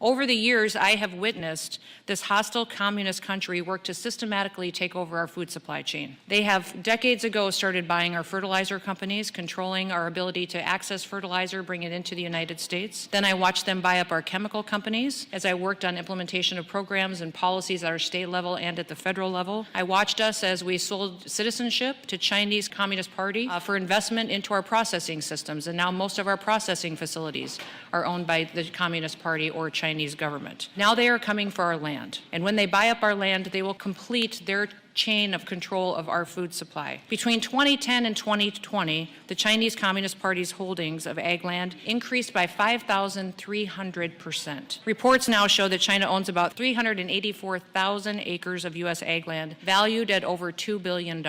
Over the years, I have witnessed this hostile communist country work to systematically take over our food supply chain. They have decades ago started buying our fertilizer companies, controlling our ability to access fertilizer, bring it into the United States. Then I watched them buy up our chemical companies as I worked on implementation of programs and policies at our state level and at the federal level. I watched us as we sold citizenship to Chinese Communist Party for investment into our processing systems, and now most of our processing facilities are owned by the Communist Party or Chinese government. Now they are coming for our land, and when they buy up our land, they will complete their chain of control of our food supply. Between 2010 and 2020, the Chinese Communist Party's holdings of ag land increased by 5,300%. Reports now show that China owns about 384,000 acres of U.S. ag land, valued at over $2 billion.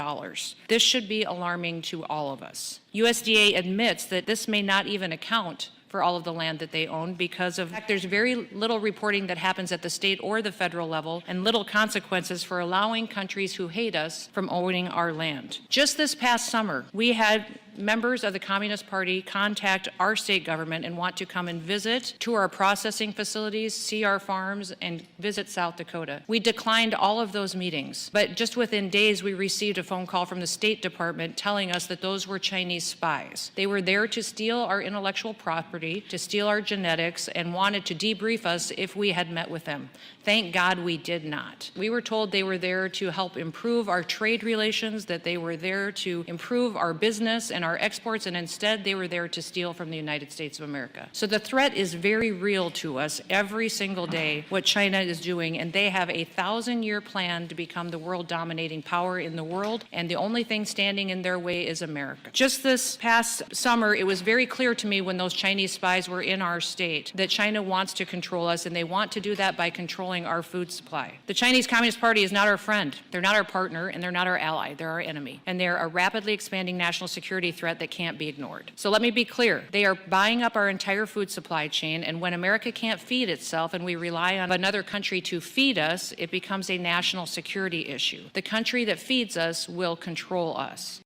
This should be alarming to all of us. USDA admits that this may not even account for all of the land that they own because of there's very little reporting that happens at the state or the federal level and little consequences for allowing countries who hate us from owning our land. Just this past summer, we had members of the Communist Party contact our state government and want to come and visit to our processing facilities, see our farms, and visit South Dakota. We declined all of those meetings, but just within days we received a phone call from the State Department telling us that those were Chinese spies. They were there to steal our intellectual property, to steal our genetics, and wanted to debrief us if we had met with them. Thank God we did not. We were told they were there to help improve our trade relations, that they were there to improve our business and our exports, and instead they were there to steal from the United States of America. So the threat is very real to us every single day, what China is doing, and they have a 1,000-year plan to become the world-dominating power in the world, and the only thing standing in their way is America. Just this past summer, it was very clear to me when those Chinese spies were in our state that China wants to control us, and they want to do that by controlling our food supply. The Chinese Communist Party is not our friend, they're not our partner, and they're not our ally, they're our enemy. And they're a rapidly expanding national security threat that can't be ignored. So let me be clear, they are buying up our entire food supply chain, and when America can't feed itself and we rely on another country to feed us, it becomes a national security issue. The country that feeds us will control us.